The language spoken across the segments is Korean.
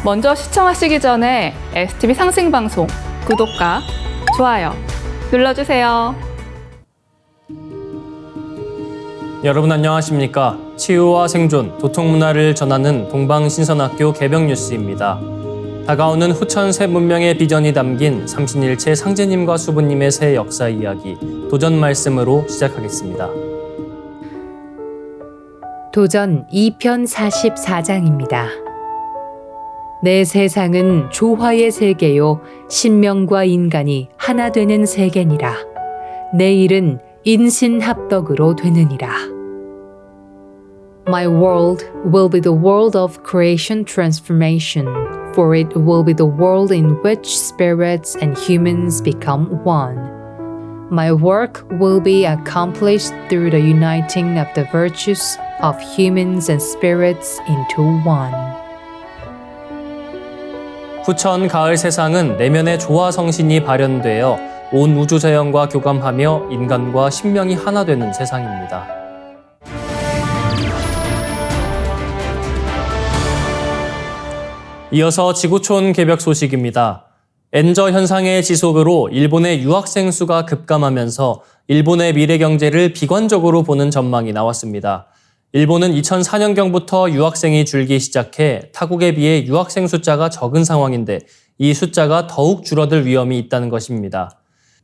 먼저 시청하시기 전에 STV 상승방송 구독과 좋아요 눌러주세요. 여러분 안녕하십니까? 치유와 생존, 도통문화를 전하는 동방신선학교 개병뉴스입니다. 다가오는 후천 새 문명의 비전이 담긴 삼신일체 상제님과 수부님의 새 역사 이야기, 도전 말씀으로 시작하겠습니다. 도전 2편 44장입니다. 내 세상은 조화의 세계요 신명과 인간이 하나 되는 세계니라. 내 일은 인신합덕으로 되느니라. My world will be the world of creation transformation, for it will be the world in which spirits and humans become one. My work will be accomplished through the uniting of the virtues of humans and spirits into one. 후천 가을 세상은 내면의 조화성신이 발현되어 온 우주자연과 교감하며 인간과 신명이 하나 되는 세상입니다. 이어서 지구촌 개벽 소식입니다. 엔저 현상의 지속으로 일본의 유학생 수가 급감하면서 일본의 미래 경제를 비관적으로 보는 전망이 나왔습니다. 일본은 2004년경부터 유학생이 줄기 시작해 타국에 비해 유학생 숫자가 적은 상황인데 이 숫자가 더욱 줄어들 위험이 있다는 것입니다.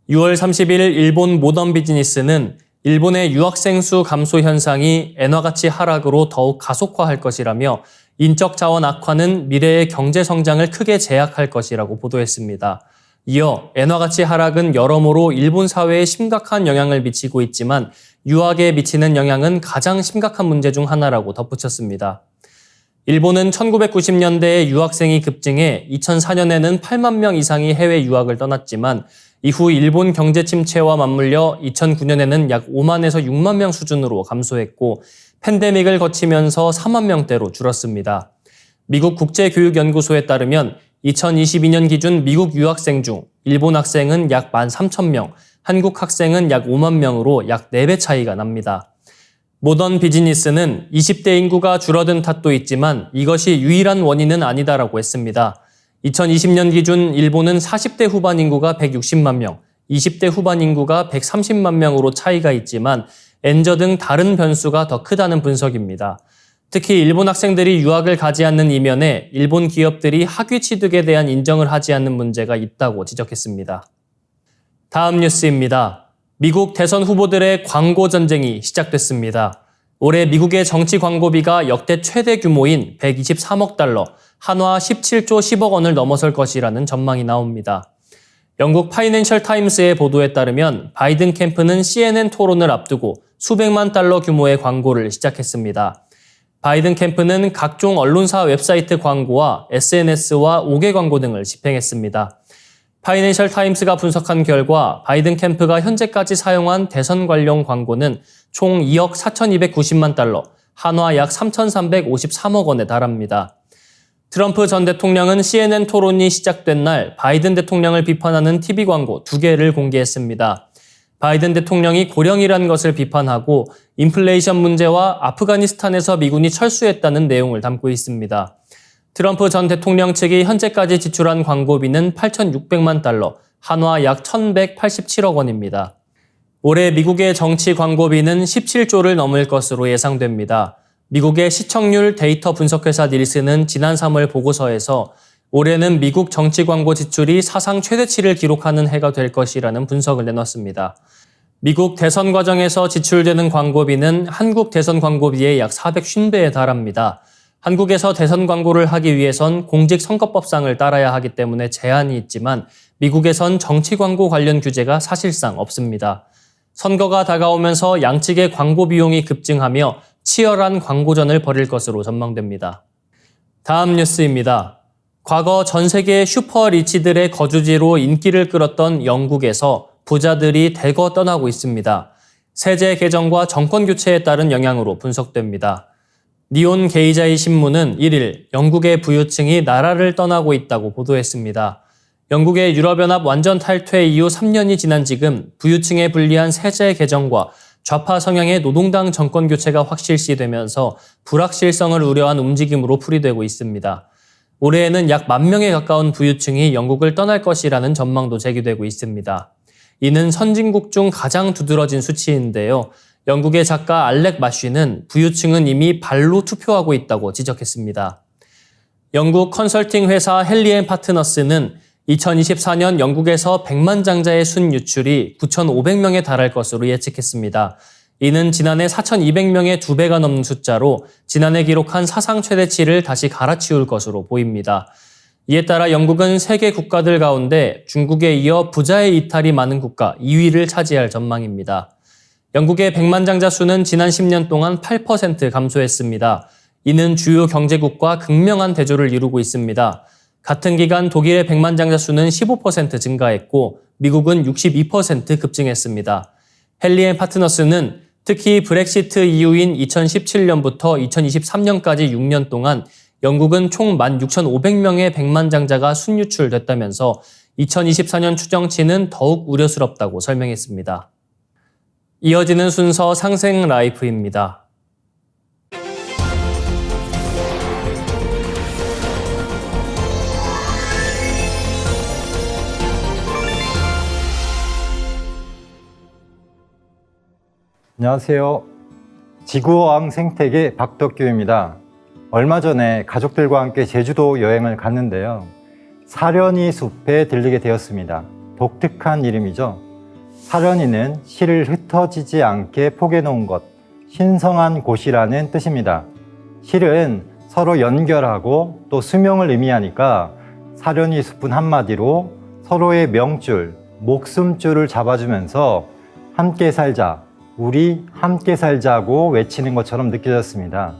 6월 31일 일본 모던 비즈니스는 일본의 유학생 수 감소 현상이 엔화 가치 하락으로 더욱 가속화할 것이라며 인적 자원 악화는 미래의 경제 성장을 크게 제약할 것이라고 보도했습니다. 이어 엔화 가치 하락은 여러모로 일본 사회에 심각한 영향을 미치고 있지만 유학에 미치는 영향은 가장 심각한 문제 중 하나라고 덧붙였습니다. 일본은 1990년대에 유학생이 급증해 2004년에는 8만 명 이상이 해외 유학을 떠났지만 이후 일본 경제 침체와 맞물려 2009년에는 약 5만에서 6만 명 수준으로 감소했고 팬데믹을 거치면서 4만 명대로 줄었습니다. 미국 국제교육연구소에 따르면 2022년 기준 미국 유학생 중 일본 학생은 약 13,000명, 한국 학생은 약 5만 명으로 약 4배 차이가 납니다. 모던 비즈니스는 20대 인구가 줄어든 탓도 있지만 이것이 유일한 원인은 아니다라고 했습니다. 2020년 기준 일본은 40대 후반 인구가 160만 명, 20대 후반 인구가 130만 명으로 차이가 있지만 엔저 등 다른 변수가 더 크다는 분석입니다. 특히 일본 학생들이 유학을 가지 않는 이면에 일본 기업들이 학위 취득에 대한 인정을 하지 않는 문제가 있다고 지적했습니다. 다음 뉴스입니다. 미국 대선 후보들의 광고 전쟁이 시작됐습니다. 올해 미국의 정치 광고비가 역대 최대 규모인 123억 달러, 한화 17조 10억 원을 넘어설 것이라는 전망이 나옵니다. 영국 파이낸셜 타임스의 보도에 따르면 바이든 캠프는 CNN 토론을 앞두고 수백만 달러 규모의 광고를 시작했습니다. 바이든 캠프는 각종 언론사 웹사이트 광고와 SNS와 5개 광고 등을 집행했습니다. 파이낸셜 타임스가 분석한 결과 바이든 캠프가 현재까지 사용한 대선 관련 광고는 총 2억 4,290만 달러, 한화 약 3,353억 원에 달합니다. 트럼프 전 대통령은 CNN 토론이 시작된 날 바이든 대통령을 비판하는 TV 광고 2개를 공개했습니다. 바이든 대통령이 고령이라는 것을 비판하고 인플레이션 문제와 아프가니스탄에서 미군이 철수했다는 내용을 담고 있습니다. 트럼프 전 대통령 측이 현재까지 지출한 광고비는 8,600만 달러, 한화 약 1,187억 원입니다. 올해 미국의 정치 광고비는 17조를 넘을 것으로 예상됩니다. 미국의 시청률 데이터 분석회사 닐슨은 지난 3월 보고서에서 올해는 미국 정치 광고 지출이 사상 최대치를 기록하는 해가 될 것이라는 분석을 내놨습니다. 미국 대선 과정에서 지출되는 광고비는 한국 대선 광고비의 약 450배에 달합니다. 한국에서 대선 광고를 하기 위해선 공직선거법상을 따라야 하기 때문에 제한이 있지만 미국에선 정치 광고 관련 규제가 사실상 없습니다. 선거가 다가오면서 양측의 광고 비용이 급증하며 치열한 광고전을 벌일 것으로 전망됩니다. 다음 뉴스입니다. 과거 전 세계 슈퍼 리치들의 거주지로 인기를 끌었던 영국에서 부자들이 대거 떠나고 있습니다. 세제 개정과 정권 교체에 따른 영향으로 분석됩니다. 니온 게이자이 신문은 1일 영국의 부유층이 나라를 떠나고 있다고 보도했습니다. 영국의 유럽연합 완전 탈퇴 이후 3년이 지난 지금 부유층에 불리한 세제 개정과 좌파 성향의 노동당 정권 교체가 확실시되면서 불확실성을 우려한 움직임으로 풀이되고 있습니다. 올해에는 약 10,000명에 가까운 부유층이 영국을 떠날 것이라는 전망도 제기되고 있습니다. 이는 선진국 중 가장 두드러진 수치인데요. 영국의 작가 알렉 마쉬는 부유층은 이미 발로 투표하고 있다고 지적했습니다. 영국 컨설팅 회사 헨리앤파트너스는 2024년 영국에서 100만 장자의 순유출이 9,500명에 달할 것으로 예측했습니다. 이는 지난해 4,200명의 2배가 넘는 숫자로 지난해 기록한 사상 최대치를 다시 갈아치울 것으로 보입니다. 이에 따라 영국은 세계 국가들 가운데 중국에 이어 부자의 이탈이 많은 국가 2위를 차지할 전망입니다. 영국의 100만 장자 수는 지난 10년 동안 8% 감소했습니다. 이는 주요 경제국과 극명한 대조를 이루고 있습니다. 같은 기간 독일의 100만 장자 수는 15% 증가했고 미국은 62% 급증했습니다. 헨리앤파트너스는 특히 브렉시트 이후인 2017년부터 2023년까지 6년 동안 영국은 총 16,500명의 100만 장자가 순유출됐다면서 2024년 추정치는 더욱 우려스럽다고 설명했습니다. 이어지는 순서 상생 라이프입니다. 안녕하세요. 지구어항 생태계 박덕규입니다. 얼마 전에 가족들과 함께 제주도 여행을 갔는데요. 사려니 숲에 들리게 되었습니다. 독특한 이름이죠. 사려니는 실을 흩어지지 않게 포개놓은 것, 신성한 곳이라는 뜻입니다. 실은 서로 연결하고 또 수명을 의미하니까 사려니 숲은 한마디로 서로의 명줄, 목숨줄을 잡아주면서 함께 살자, 우리 함께 살자고 외치는 것처럼 느껴졌습니다.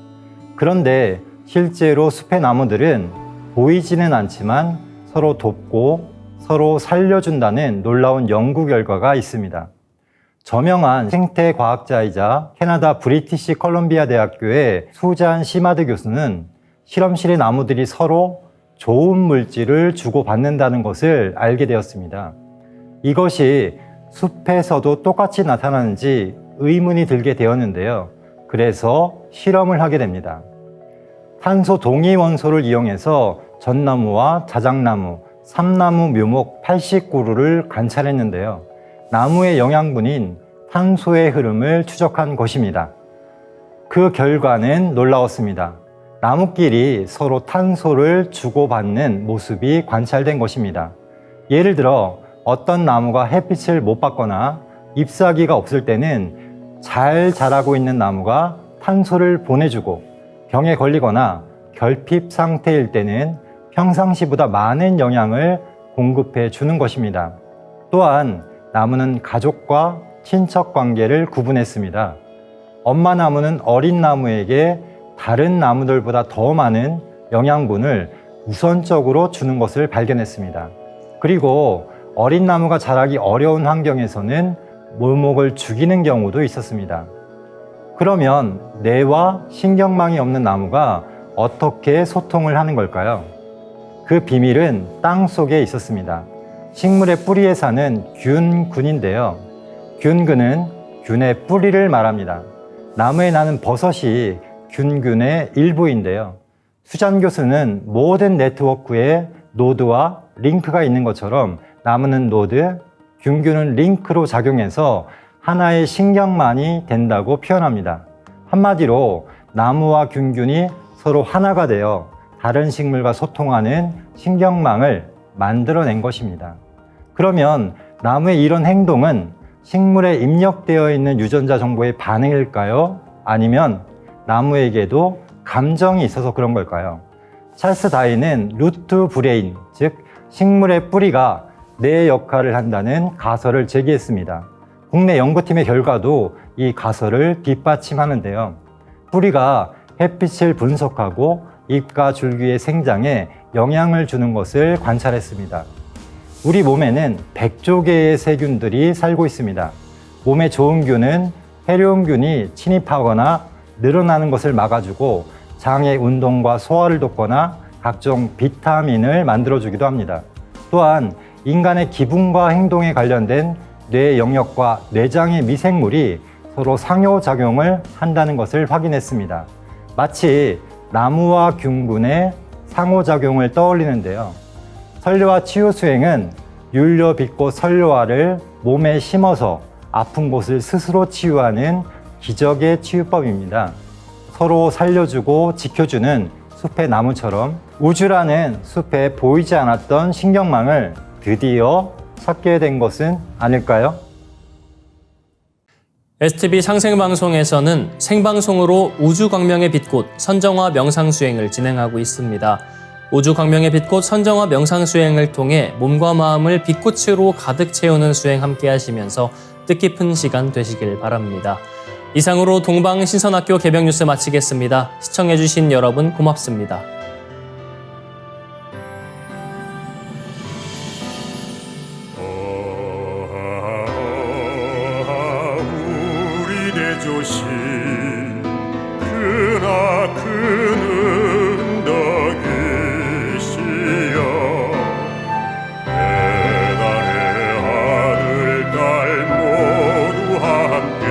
그런데 실제로 숲의 나무들은 보이지는 않지만 서로 돕고 서로 살려준다는 놀라운 연구 결과가 있습니다. 저명한 생태과학자이자 캐나다 브리티시 컬럼비아 대학교의 수잔 시마드 교수는 실험실의 나무들이 서로 좋은 물질을 주고받는다는 것을 알게 되었습니다. 이것이 숲에서도 똑같이 나타나는지 의문이 들게 되었는데요. 그래서 실험을 하게 됩니다. 탄소 동위 원소를 이용해서 전나무와 자작나무, 삼나무 묘목 89그루를 관찰했는데요. 나무의 영양분인 탄소의 흐름을 추적한 것입니다. 그 결과는 놀라웠습니다. 나무끼리 서로 탄소를 주고받는 모습이 관찰된 것입니다. 예를 들어 어떤 나무가 햇빛을 못 받거나 잎사귀가 없을 때는 잘 자라고 있는 나무가 탄소를 보내주고 병에 걸리거나 결핍 상태일 때는 평상시보다 많은 영양을 공급해 주는 것입니다. 또한 나무는 가족과 친척 관계를 구분했습니다. 엄마 나무는 어린 나무에게 다른 나무들보다 더 많은 영양분을 우선적으로 주는 것을 발견했습니다. 그리고 어린 나무가 자라기 어려운 환경에서는 묘목을 죽이는 경우도 있었습니다. 그러면 뇌와 신경망이 없는 나무가 어떻게 소통을 하는 걸까요? 그 비밀은 땅 속에 있었습니다. 식물의 뿌리에 사는 균군인데요. 균근은 균의 뿌리를 말합니다. 나무에 나는 버섯이 균균의 일부인데요. 수잔 교수는 모든 네트워크에 노드와 링크가 있는 것처럼 나무는 노드, 균균은 링크로 작용해서 하나의 신경만이 된다고 표현합니다. 한마디로 나무와 균균이 서로 하나가 되어 다른 식물과 소통하는 신경망을 만들어낸 것입니다. 그러면 나무의 이런 행동은 식물에 입력되어 있는 유전자 정보의 반응일까요? 아니면 나무에게도 감정이 있어서 그런 걸까요? 찰스 다윈은 루트 브레인, 즉 식물의 뿌리가 뇌 역할을 한다는 가설을 제기했습니다. 국내 연구팀의 결과도 이 가설을 뒷받침하는데요. 뿌리가 햇빛을 분석하고 잎과 줄기의 생장에 영향을 주는 것을 관찰했습니다. 우리 몸에는 100조 개의 세균들이 살고 있습니다. 몸에 좋은 균은 해로운균이 침입하거나 늘어나는 것을 막아주고 장의 운동과 소화를 돕거나 각종 비타민을 만들어주기도 합니다. 또한 인간의 기분과 행동에 관련된 뇌 영역과 뇌장의 미생물이 서로 상호작용을 한다는 것을 확인했습니다. 마치 나무와 균군의 상호작용을 떠올리는데요. 설료화 치유 수행은 율려 빛꽃 설료화를 몸에 심어서 아픈 곳을 스스로 치유하는 기적의 치유법입니다. 서로 살려주고 지켜주는 숲의 나무처럼 우주라는 숲에 보이지 않았던 신경망을 드디어 찾게 된 것은 아닐까요? STV 상생방송에서는 생방송으로 우주광명의 빛꽃 선정화 명상수행을 진행하고 있습니다. 우주광명의 빛꽃 선정화 명상수행을 통해 몸과 마음을 빛꽃으로 가득 채우는 수행 함께 하시면서 뜻깊은 시간 되시길 바랍니다. 이상으로 동방신선학교 개병뉴스 마치겠습니다. 시청해주신 여러분 고맙습니다. 우리 대조시 크나큰 덕이시여 배달의 아들 딸 모두 함께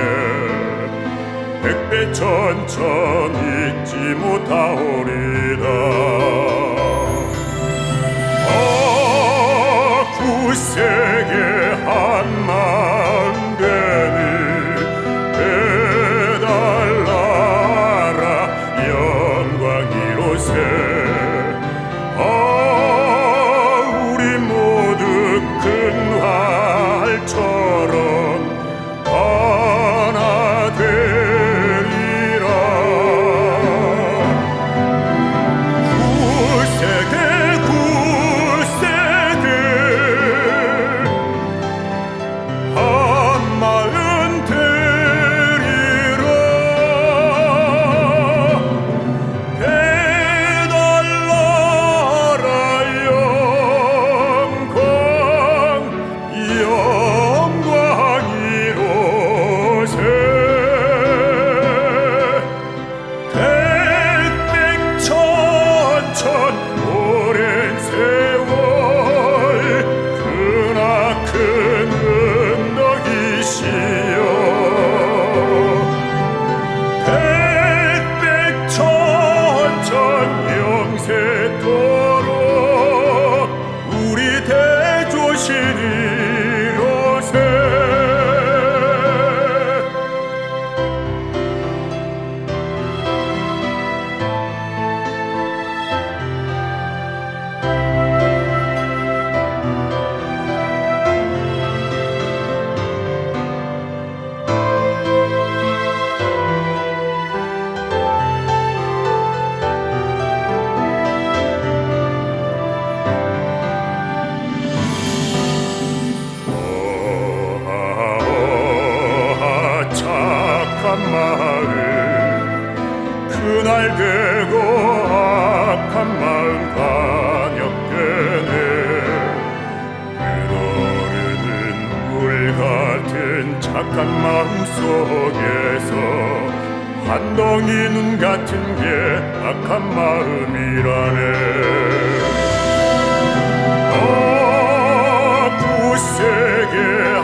백배 천천 잊지 못하오리다. 구세계 한마음 되니 배달나라 영광이로세. 우리 모두 큰 활처럼 하나 되리라. 구세계 한마음 되리라. 배달나라 영광이로세. 백백천천 오랜 세월 크나큰 은덕이시여 백백천천 영세토록 우리 대조신이로세. 착한 마음 그날 되고 악한 마음 반역되네. 흐르는 물 같은 착한 마음 속에서 한 덩이 눈 같은 게 악한 마음이라네. 구세계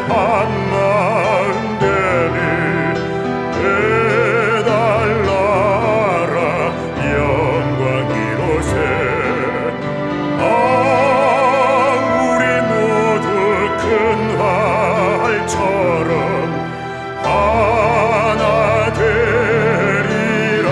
한마음 되니 배달나라 영광이로세. 우리 모두 큰 활처럼 하나 되리라.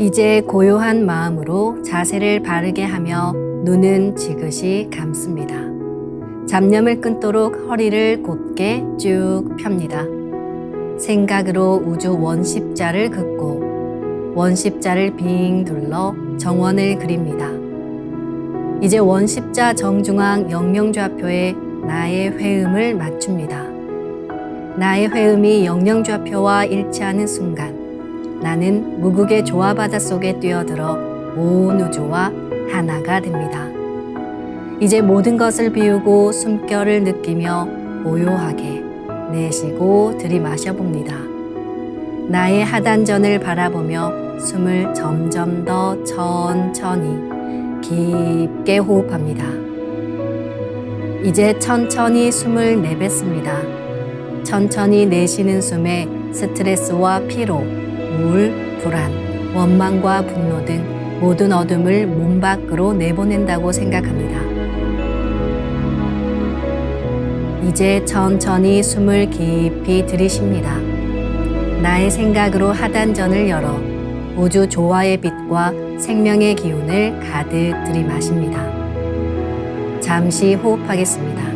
이제 고요한 마음으로 자세를 바르게 하며 눈은 지그시 감습니다. 잡념을 끊도록 허리를 곧게 쭉 펴니다. 생각으로 우주 원십자를 긋고 원십자를 빙 둘러 정원을 그립니다. 이제 원십자 정중앙 영명좌표에 나의 회음을 맞춥니다. 나의 회음이 영영좌표와 일치하는 순간 나는 무국의 조화바다 속에 뛰어들어 온 우주와 하나가 됩니다. 이제 모든 것을 비우고 숨결을 느끼며 고요하게 내쉬고 들이마셔 봅니다. 나의 하단전을 바라보며 숨을 점점 더 천천히 깊게 호흡합니다. 이제 천천히 숨을 내뱉습니다. 천천히 내쉬는 숨에 스트레스와 피로, 우울, 불안, 원망과 분노 등 모든 어둠을 몸 밖으로 내보낸다고 생각합니다. 이제 천천히 숨을 깊이 들이쉽니다. 나의 생각으로 하단전을 열어 우주 조화의 빛과 생명의 기운을 가득 들이마십니다. 잠시 호흡하겠습니다.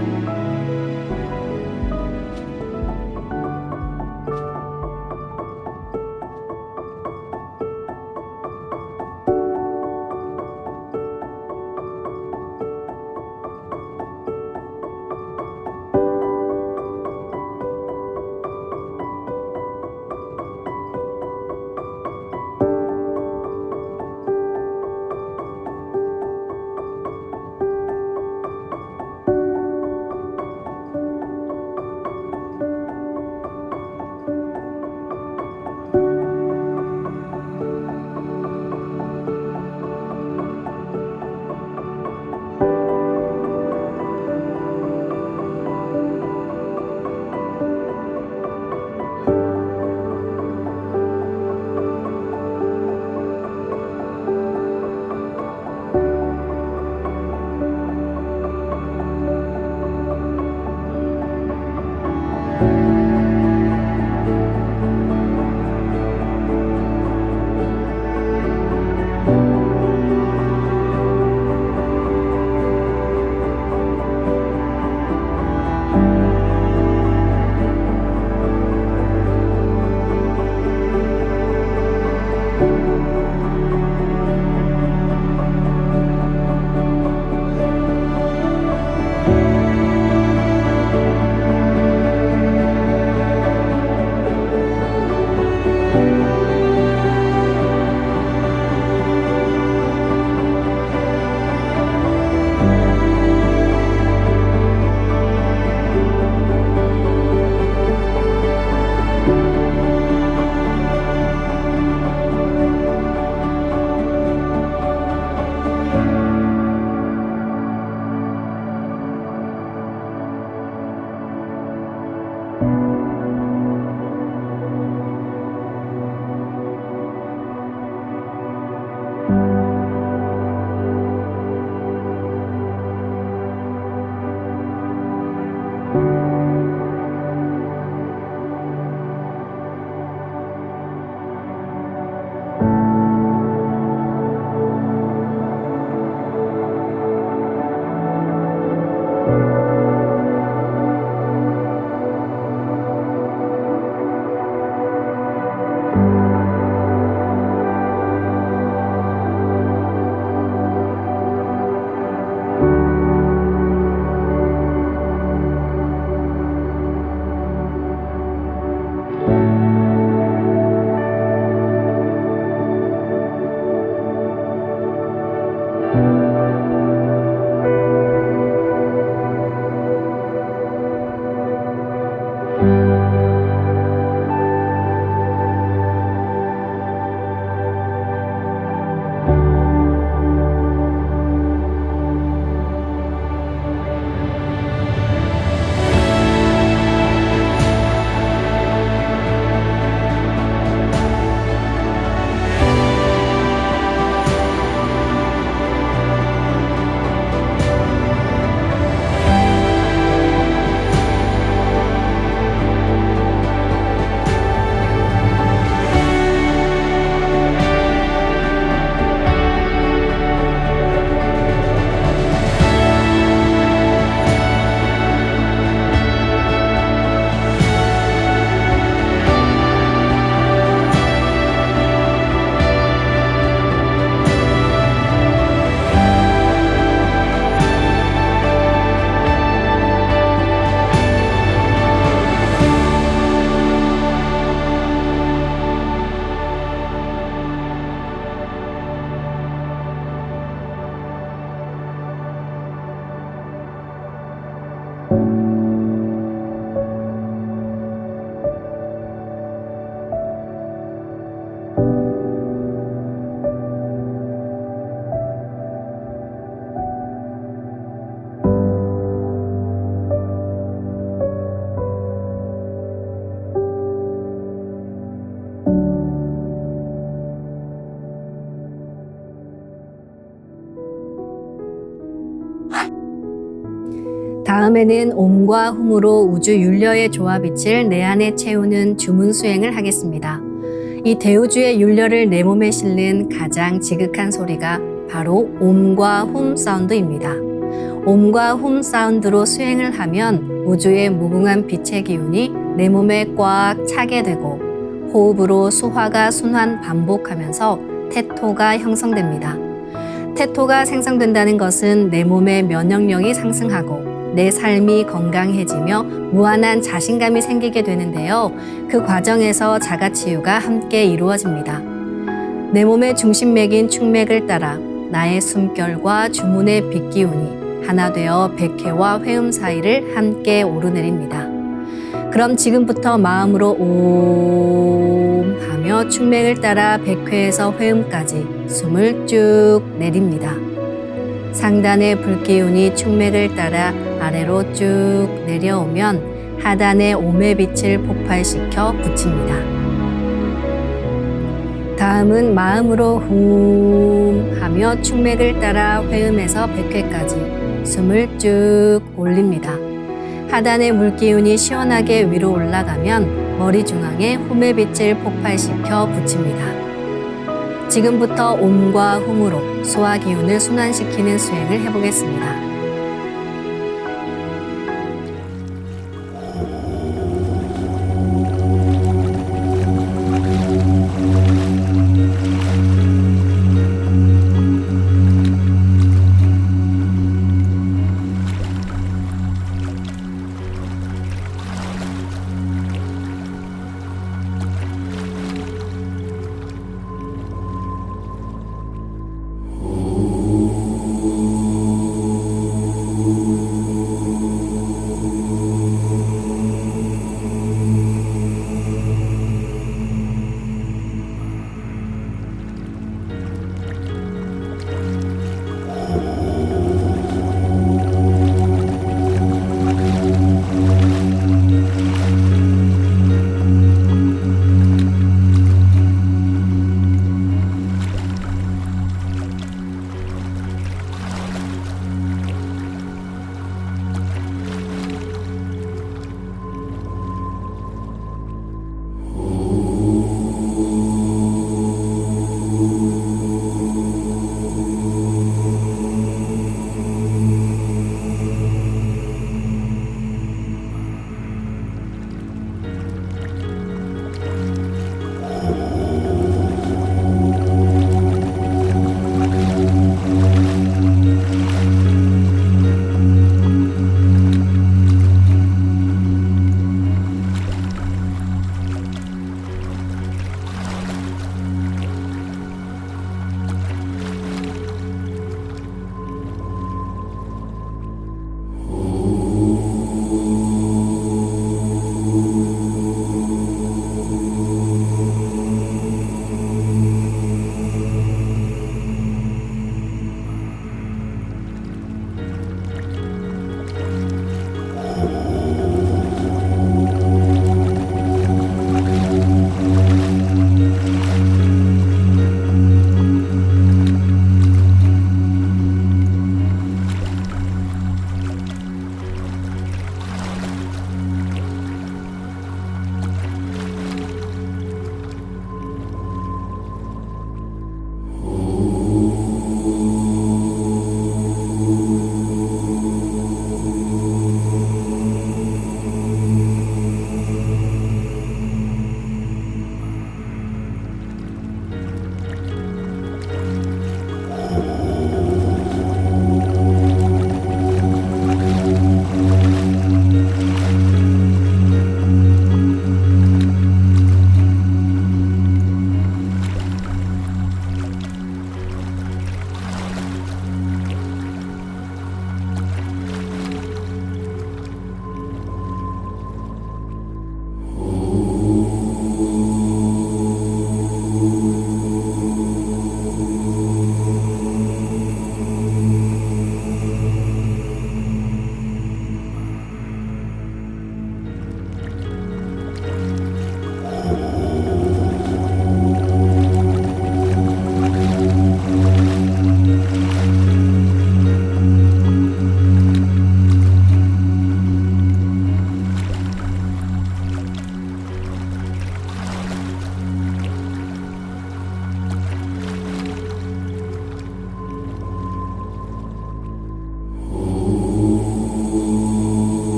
다음에는 옴과 훔으로 우주 윤려의 조화빛을 내 안에 채우는 주문 수행을 하겠습니다. 이 대우주의 윤려를 내 몸에 실는 가장 지극한 소리가 바로 옴과 훔 사운드입니다. 옴과 훔 사운드로 수행을 하면 우주의 무궁한 빛의 기운이 내 몸에 꽉 차게 되고 호흡으로 수화가 순환 반복하면서 태토가 형성됩니다. 태토가 생성된다는 것은 내 몸의 면역력이 상승하고 내 삶이 건강해지며 무한한 자신감이 생기게 되는데요. 그 과정에서 자가치유가 함께 이루어집니다. 내 몸의 중심맥인 축맥을 따라 나의 숨결과 주문의 빛기운이 하나 되어 백회와 회음 사이를 함께 오르내립니다. 그럼 지금부터 마음으로 옴 하며 축맥을 따라 백회에서 회음까지 숨을 쭉 내립니다. 상단의 불기운이 축맥을 따라 아래로 쭉 내려오면 하단의 옴의 빛을 폭발시켜 붙입니다. 다음은 마음으로 훔 하며 축맥을 따라 회음에서 백회까지 숨을 쭉 올립니다. 하단의 물기운이 시원하게 위로 올라가면 머리 중앙에 훔의 빛을 폭발시켜 붙입니다. 지금부터 옴과 훔으로 소화 기운을 순환시키는 수행을 해보겠습니다.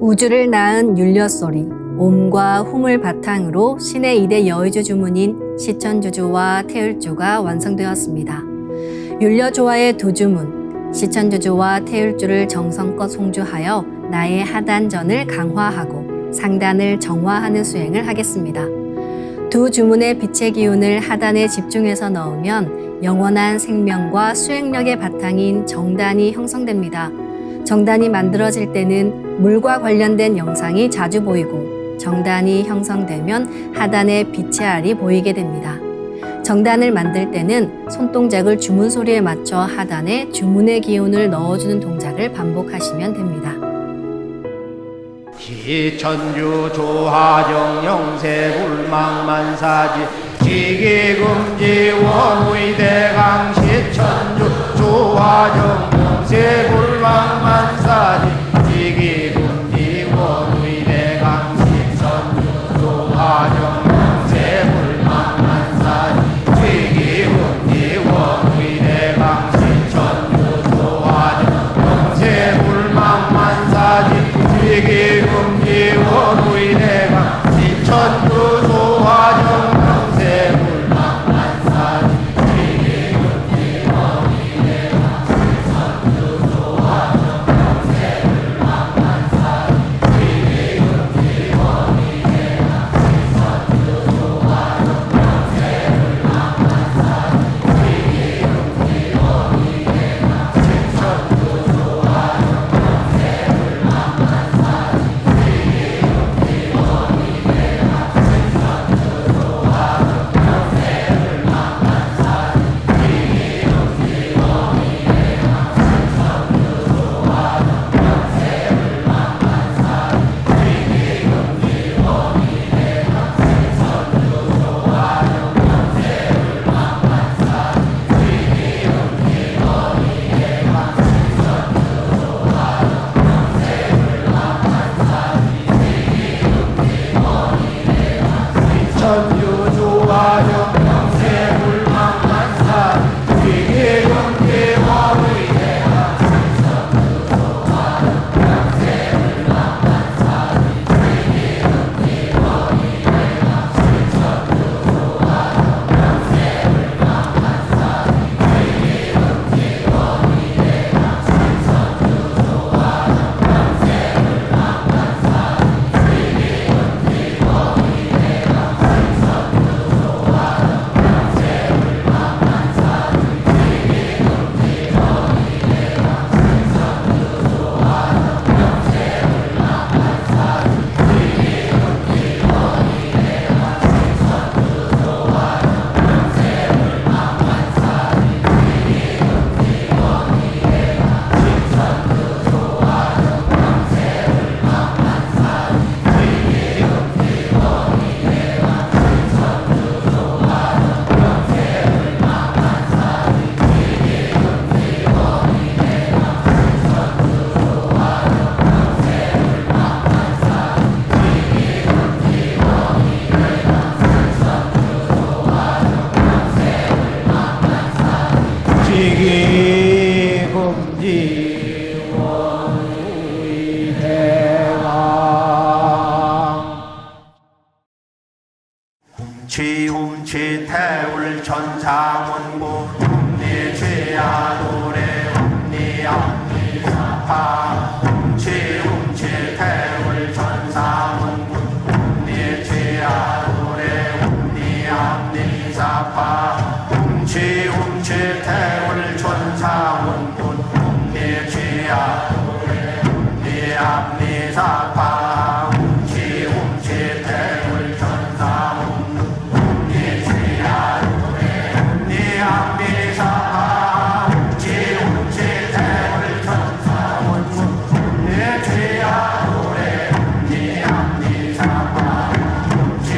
우주를 낳은 율려소리, 옴과 hum을 바탕으로 신의 2대 여의주 주문인 시천주주와 태율주가 완성되었습니다. 율려조화의 두 주문, 시천주주와 태율주를 정성껏 송주하여 나의 하단전을 강화하고 상단을 정화하는 수행을 하겠습니다. 두 주문의 빛의 기운을 하단에 집중해서 넣으면 영원한 생명과 수행력의 바탕인 정단이 형성됩니다. 정단이 만들어질 때는 물과 관련된 영상이 자주 보이고 정단이 형성되면 하단에 빛의 알이 보이게 됩니다. 정단을 만들 때는 손동작을 주문 소리에 맞춰 하단에 주문의 기운을 넣어주는 동작을 반복하시면 됩니다. 시천주 조하정 영세 불망만사지 지기금지 원의대강 시천주 조하정 영세 불망만사지 지기금지 원의대강 시천주 조하정 영세 불망만사지 지기금지 원의대강 시천주 조하정 영세 불망만사지 지기금지 원의대강 시천주 조하정 영세 불망만사지 지기금지 원의대강 시천주 조하정 영세 불망만사지 지기금지 원의대강 시천주 조하정 영세 불망만사지 지기금지 원의대강 시천주 조하정 영세 불망만사지 천주 조하정 영세 불망만사지 지기금지 원의대강 시천주 조하정 영세 불망만사지 지기금지 원의대강 시천주 조하정 영세 불망만사지 지기금지 원의대강 시천주 조하정 영세 불망만사지 지기금지 원의대강 지기금지 원의대강 훔치 태울 천상원고 훔니 죄야 노래 훔니 앞니 사파 훔치 태울 천상원고 훔니 죄야 노래 훔니 앞니 사파 훔치 태울 천상원고 훔니 죄야 노래 훔니 앞니 사파 훔치 태울 천상원고 훔니 죄야 노래 훔니 앞니 사파 훔치 태울 천상원고 훔니 죄야 노래 훔니 앞니 사파 훔치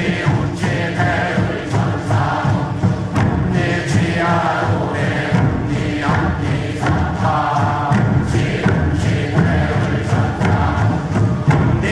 태울 천상원고 훔니 죄야 노래 훔니 앞니 사파 훔치 태울 천상원고 훔니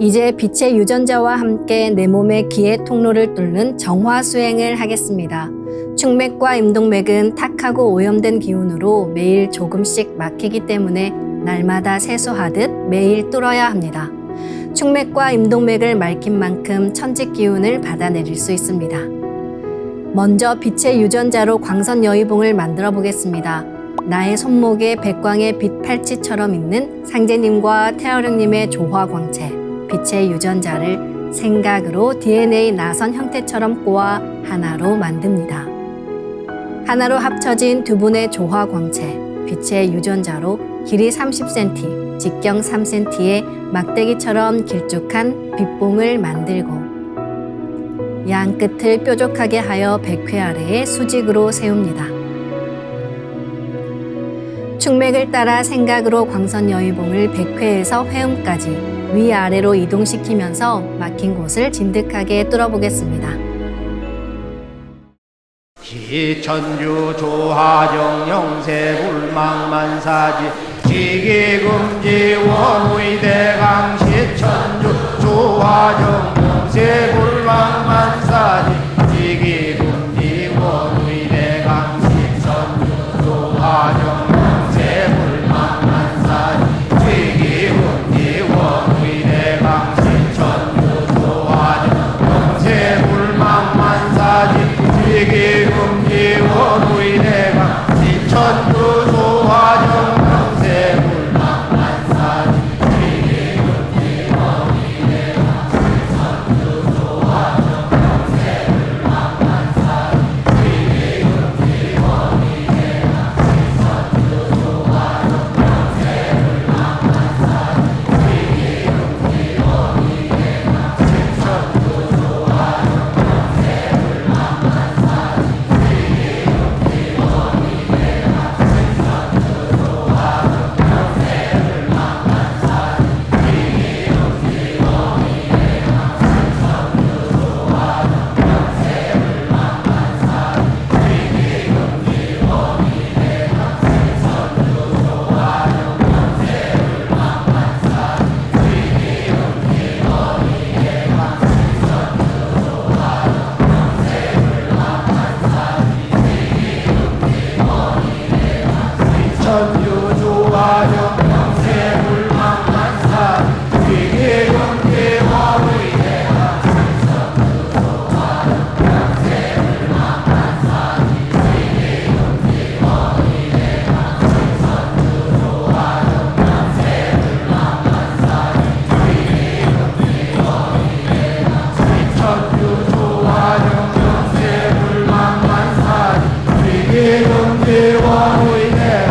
이제 빛의 유전자와 함께 내 몸의 기의 통로를 뚫는 정화 수행을 하겠습니다. 충맥과 임동맥은 탁하고 오염된 기운으로 매일 조금씩 막히기 때문에 날마다 세수하듯 매일 뚫어야 합니다. 충맥과 임동맥을 맑힌 만큼 천직 기운을 받아내릴 수 있습니다. 먼저 빛의 유전자로 광선 여의봉을 만들어 보겠습니다. 나의 손목에 백광의 빛 팔찌처럼 있는 상제님과 태어령님의 조화광채, 빛의 유전자를 생각으로 DNA 나선 형태처럼 꼬아 하나로 만듭니다. 하나로 합쳐진 두 분의 조화광채, 빛의 유전자로 길이 30cm, 직경 3cm의 막대기처럼 길쭉한 빛봉을 만들고 양 끝을 뾰족하게 하여 백회 아래에 수직으로 세웁니다. 충맥을 따라 생각으로 광선 여의봉을 백회에서 회음까지 위아래로 이동시키면서 막힌 곳을 진득하게 뚫어보겠습니다. 기천주 조하정 영세 불망만사지 지기금지 원의대강 시천주 조하정 영세 불망만사지 지기금지 원의대강 시천주 조하정 영세 불망만사지 지기금지 원의대강 시천주 조하정 영세 불망만사지 지기금지 원의대강 시천주 조하정 영세 불망만사지 지기금지 원의대강 시천주 조하정 영세 불망만사지 지기금지 원의대강 시천주 조하정 영세 불망만사지 지기금지 원의대강 시천주 조하정 영세 불망만사지 천주 조하정 영세 불망만사지 지기금지 원의대강 시천주 조하정 영세 불망만사지 지기금지 원의대강 시천주 조하정 영세 불망만사지 지기금지 원의대강 시천주 조하정 영세 불망만사지 지기금지 원의대강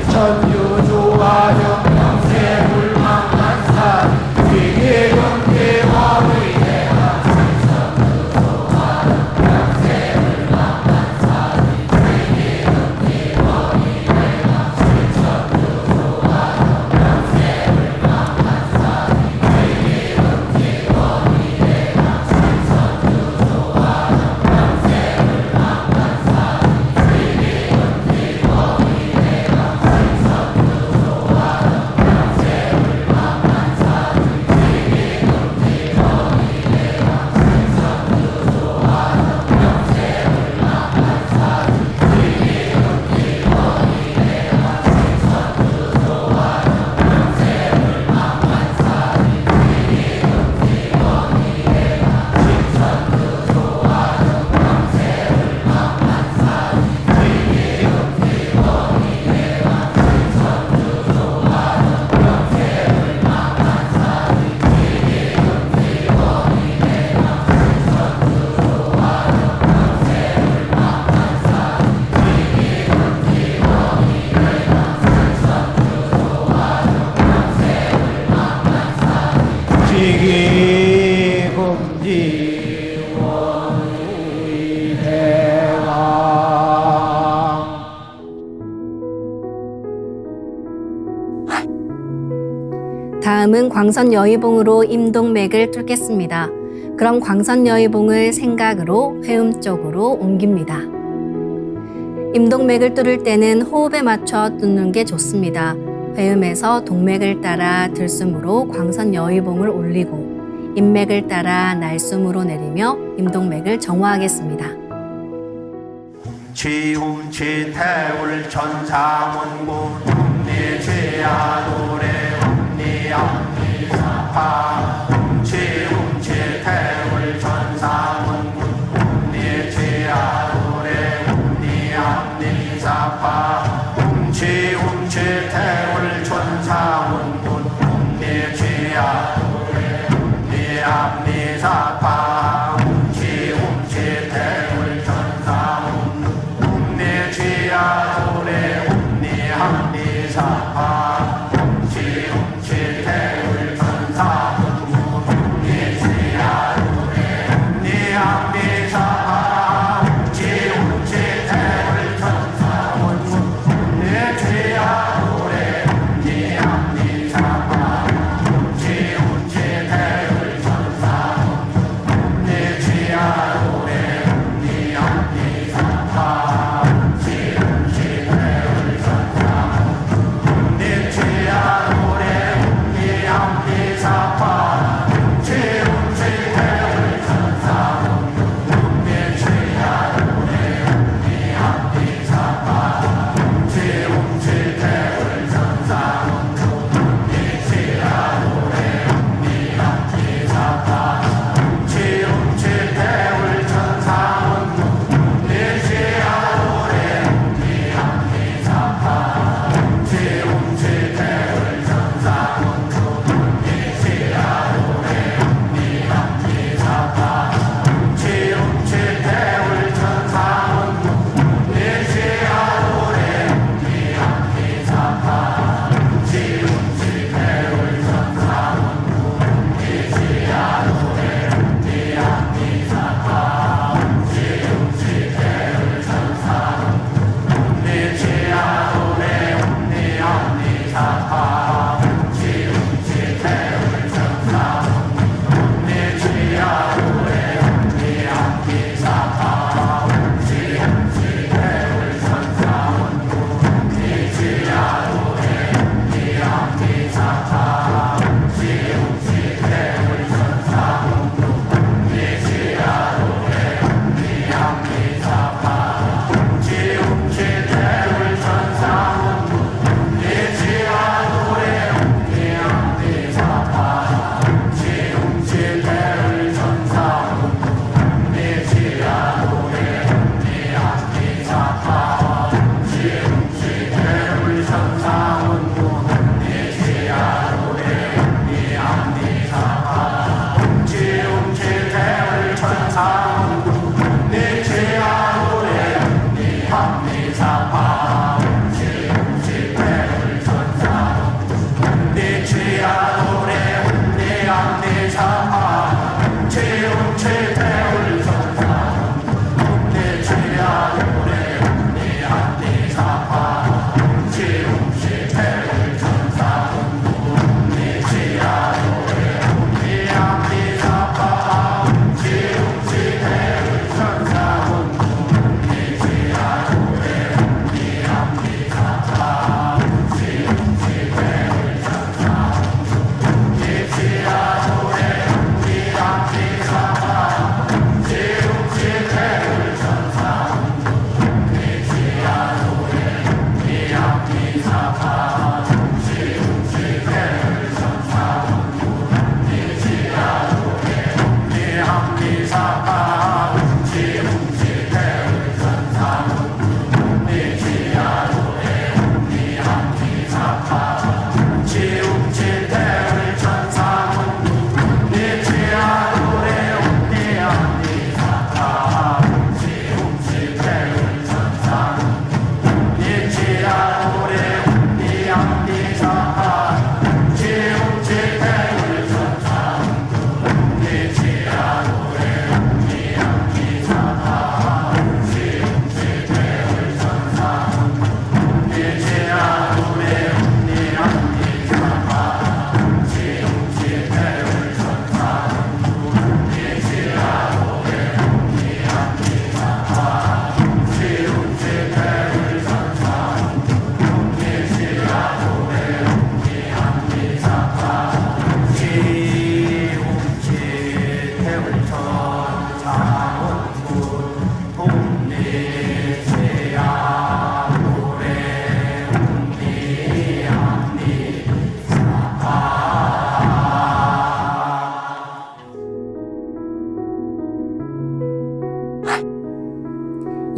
천주 조하정 영세 불망만사지 지기금지 원의대강 시천주 조하정 영세 불망만사지 지기금지 원의대강 시천주 조하정 영세 불망만사지 다음은 광선 여의봉으로 임동맥을 뚫겠습니다. 그럼 광선 여의봉을 생각으로 회음 쪽으로 옮깁니다. 임동맥을 뚫을 때는 호흡에 맞춰 뚫는 게 좋습니다. 회음에서 동맥을 따라 들숨으로 광선 여의봉을 올리고 인맥을 따라 날숨으로 내리며 임동맥을 정화하겠습니다. 지웅치 태울 천사문구 웅리지야 노래 웅리암리사파 지웅치 태울 천사문구 웅리지야 노래 웅리암리사파 지웅치 태울 천사문구 웅리지야 노래 웅리암리사파 지웅치 태울 천사문구 지야도래 웅리함리사파 지웅치 태울 천사문구 웅리지야도래 웅리함리사파 지웅치 태울 천사문구 웅리지야도래 웅리함리사파 지웅치 태울 천사문구 웅리지야도래 지웅치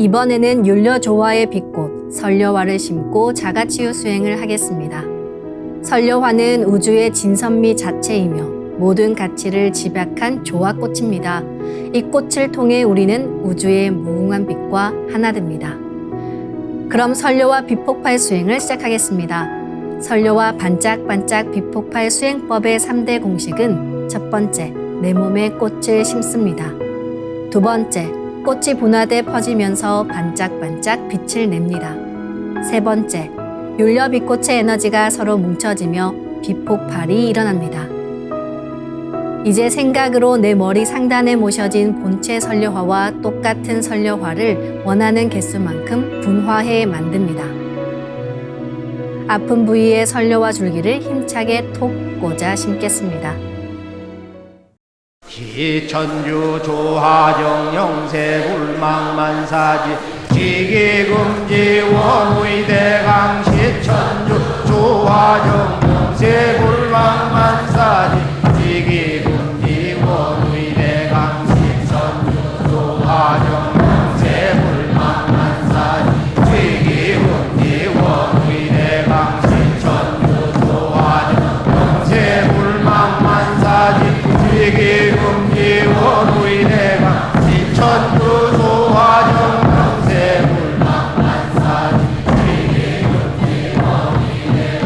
이번에는 율려조화의 빛꽃 설려화를 심고 자가치유 수행을 하겠습니다. 설려화는 우주의 진선미 자체이며 모든 가치를 집약한 조화꽃입니다. 이 꽃을 통해 우리는 우주의 무궁한 빛과 하나 됩니다. 그럼 설려화 빛폭발 수행을 시작하겠습니다. 설려화 반짝반짝 빛폭발 수행법의 3대 공식은 첫 번째, 내 몸에 꽃을 심습니다. 두 번째, 꽃이 분화돼 퍼지면서 반짝반짝 빛을 냅니다. 세 번째, 율려빛꽃의 에너지가 서로 뭉쳐지며 빛폭발이 일어납니다. 이제 생각으로 내 머리 상단에 모셔진 본체 설려화와 똑같은 설려화를 원하는 개수만큼 분화해 만듭니다. 아픈 부위에 설려화 줄기를 힘차게 톡 꽂아 심겠습니다. 기천주 조하정 영세불망만사지 지기금지 원의대강 시천주 조하정 영세불망만사지 지기금지 원의대강 시천주 조하정 영세불망만사지 지기금지 원의대강 시천주 조하정 영세불망만사지 지기금지 원의대강 시천주 조하정 영세불망만사지 지기금지 원의대강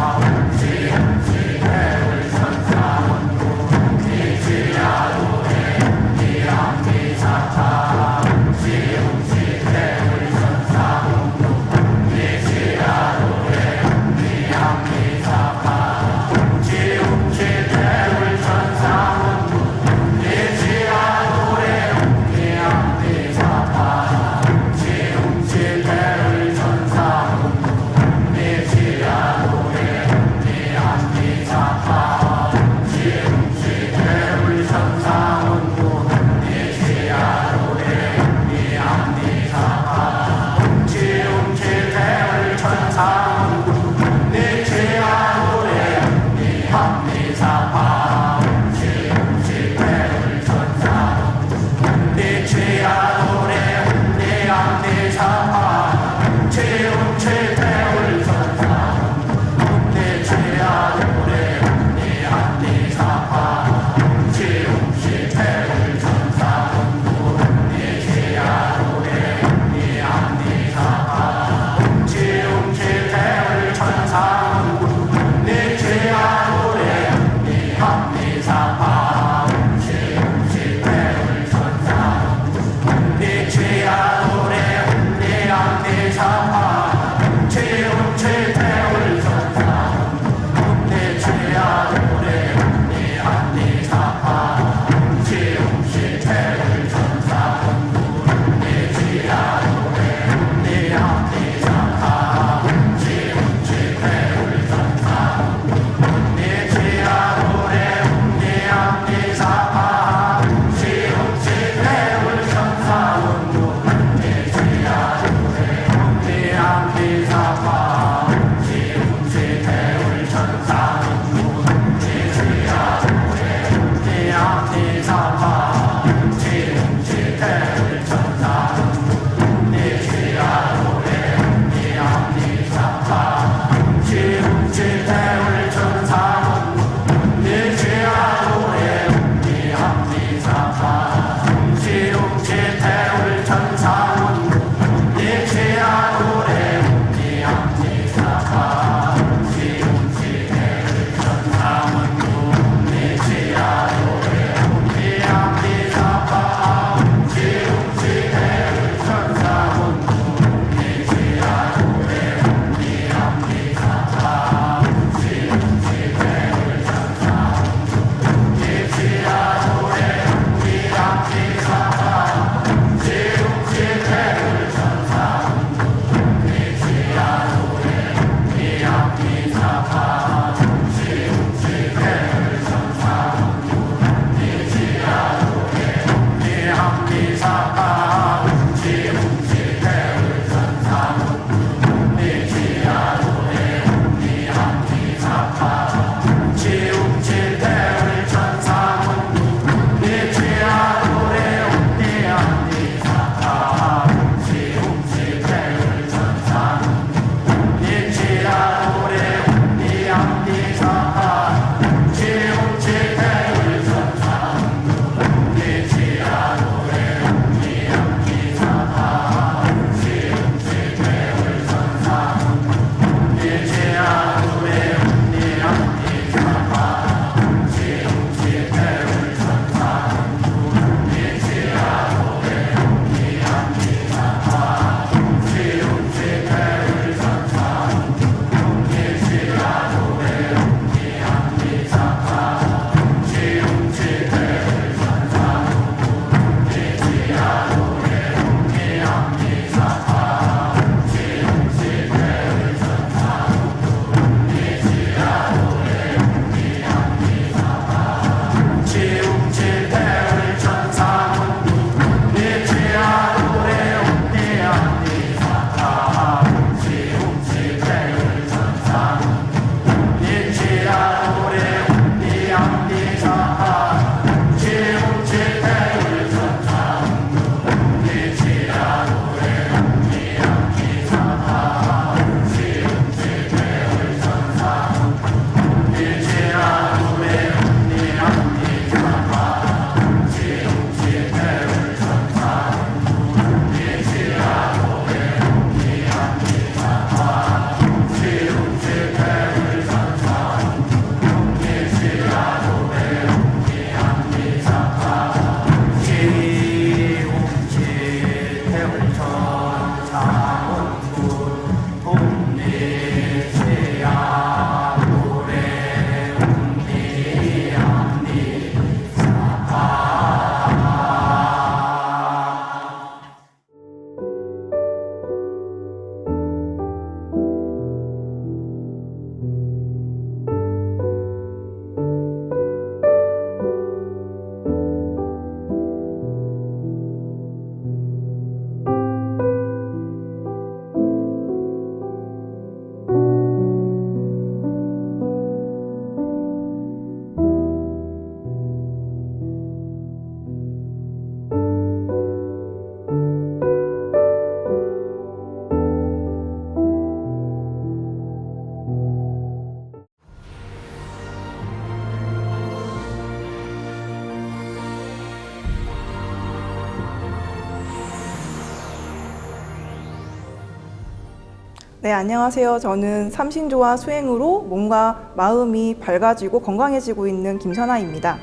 네, 안녕하세요. 저는 삼신조화 수행으로 몸과 마음이 밝아지고 건강해지고 있는 김선아입니다.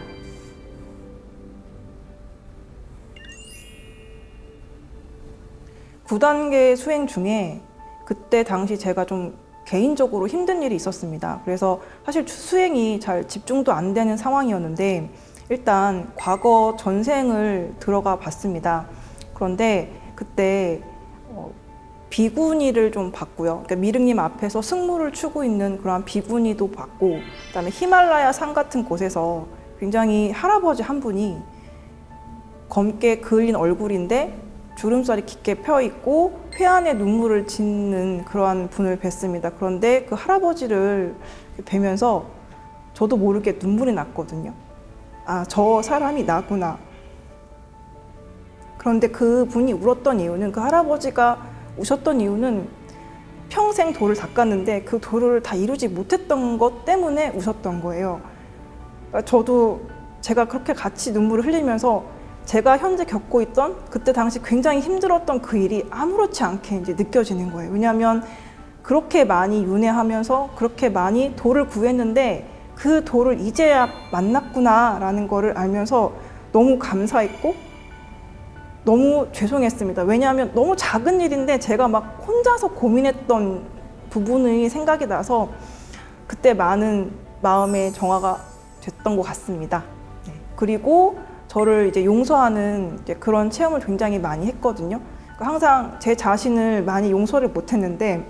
(9단계) 수행 중에 그때 당시 제가 좀 개인적으로 힘든 일이 있었습니다. 그래서 사실 수행이 잘 집중도 안 되는 상황이었는데 일단 과거 전생을 들어가 봤습니다. 그런데 그때 비구니를 좀 봤고요. 그러니까 미륵님 앞에서 승무를 추고 있는 그런 비구니도 봤고, 그다음에 히말라야 산 같은 곳에서 굉장히 할아버지 한 분이 검게 그을린 얼굴인데 주름살이 깊게 펴 있고 회안에 눈물을 짓는 그러한 분을 뵀습니다. 그런데 그 할아버지를 뵈면서 저도 모르게 눈물이 났거든요. 아, 저 사람이 나구나. 그런데 그 분이 울었던 이유는, 그 할아버지가 우셨던 이유는 평생 돌을 닦았는데 그 돌을 다 이루지 못했던 것 때문에 우셨던 거예요. 그러니까 저도 제가 그렇게 같이 눈물을 흘리면서 제가 현재 겪고 있던 그때 당시 굉장히 힘들었던 그 일이 아무렇지 않게 이제 느껴지는 거예요. 왜냐하면 그렇게 많이 윤회하면서 그렇게 많이 돌을 구했는데 그 돌을 이제야 만났구나라는 거를 알면서 너무 감사했고 너무 죄송했습니다. 왜냐하면 너무 작은 일인데 제가 막 혼자서 고민했던 부분이 생각이 나서 그때 많은 마음의 정화가 됐던 것 같습니다. 네. 그리고 저를 이제 용서하는 이제 그런 체험을 굉장히 많이 했거든요. 그러니까 항상 제 자신을 많이 용서를 못했는데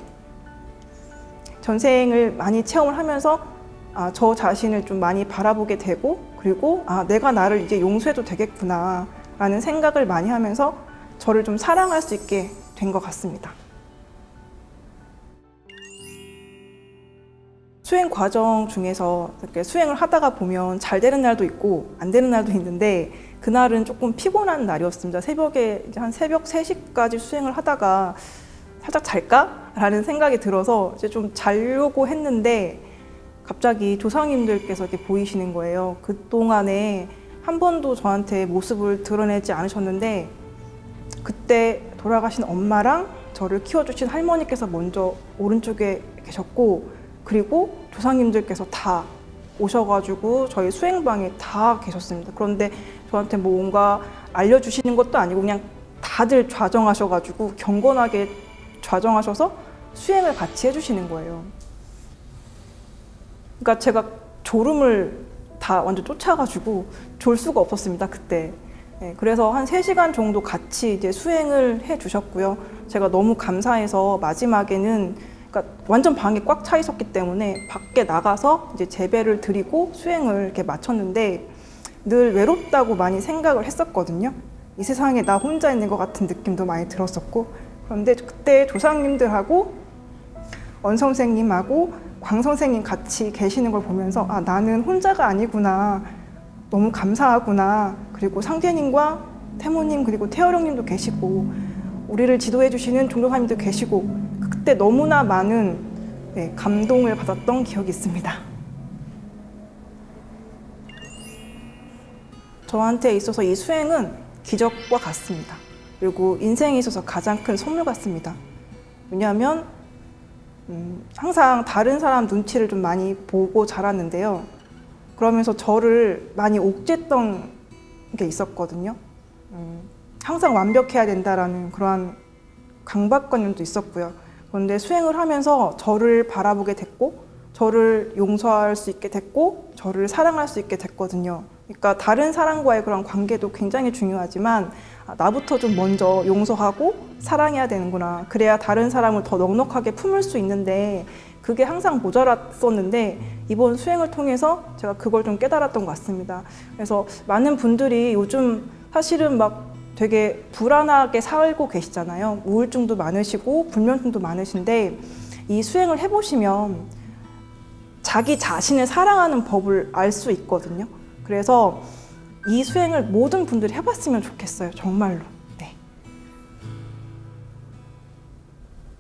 전생을 많이 체험을 하면서 저 자신을 좀 많이 바라보게 되고, 그리고 내가 나를 이제 용서해도 되겠구나 라는 생각을 많이 하면서 저를 좀 사랑할 수 있게 된 것 같습니다. 수행 과정 중에서 이렇게 수행을 하다가 보면 잘 되는 날도 있고 안 되는 날도 있는데, 그날은 조금 피곤한 날이었습니다. 새벽에 이제 한 새벽 3시까지 수행을 하다가 살짝 잘까? 라는 생각이 들어서 이제 좀 자려고 했는데 갑자기 조상님들께서 이렇게 보이시는 거예요. 그동안에 한 번도 저한테 모습을 드러내지 않으셨는데 그때 돌아가신 엄마랑 저를 키워주신 할머니께서 먼저 오른쪽에 계셨고, 그리고 조상님들께서 다 오셔가지고 저희 수행방에 다 계셨습니다. 그런데 저한테 뭔가 알려주시는 것도 아니고 그냥 다들 좌정하셔가지고 경건하게 좌정하셔서 수행을 같이 해주시는 거예요. 그러니까 제가 졸음을 다 완전 쫓아가지고 졸 수가 없었습니다, 그때. 네, 그래서 한 3시간 정도 같이 이제 수행을 해 주셨고요. 제가 너무 감사해서 마지막에는, 그러니까 완전 방에 꽉 차 있었기 때문에 밖에 나가서 이제 제배를 드리고 수행을 이렇게 마쳤는데 늘 외롭다고 많이 생각을 했었거든요. 이 세상에 나 혼자 있는 것 같은 느낌도 많이 들었었고, 그런데 그때 조상님들하고 언 선생님하고 광 선생님 같이 계시는 걸 보면서 나는 혼자가 아니구나, 너무 감사하구나. 그리고 상제님과 태모님 그리고 태어령님도 계시고 우리를 지도해 주시는 종도사님도 계시고, 그때 너무나 많은 감동을 받았던 기억이 있습니다. 저한테 있어서 이 수행은 기적과 같습니다. 그리고 인생에 있어서 가장 큰 선물 같습니다. 왜냐하면 항상 다른 사람 눈치를 좀 많이 보고 자랐는데요. 그러면서 저를 많이 옥죄했던 게 있었거든요. 항상 완벽해야 된다라는 그러한 강박관념도 있었고요. 그런데 수행을 하면서 저를 바라보게 됐고, 저를 용서할 수 있게 됐고, 저를 사랑할 수 있게 됐거든요. 그러니까 다른 사람과의 그런 관계도 굉장히 중요하지만 나부터 좀 먼저 용서하고 사랑해야 되는구나. 그래야 다른 사람을 더 넉넉하게 품을 수 있는데 그게 항상 모자랐었는데 이번 수행을 통해서 제가 그걸 좀 깨달았던 것 같습니다. 그래서 많은 분들이 요즘 사실은 막 되게 불안하게 살고 계시잖아요. 우울증도 많으시고 불면증도 많으신데 이 수행을 해보시면 자기 자신을 사랑하는 법을 알 수 있거든요. 그래서 이 수행을 모든 분들이 해봤으면 좋겠어요. 정말로.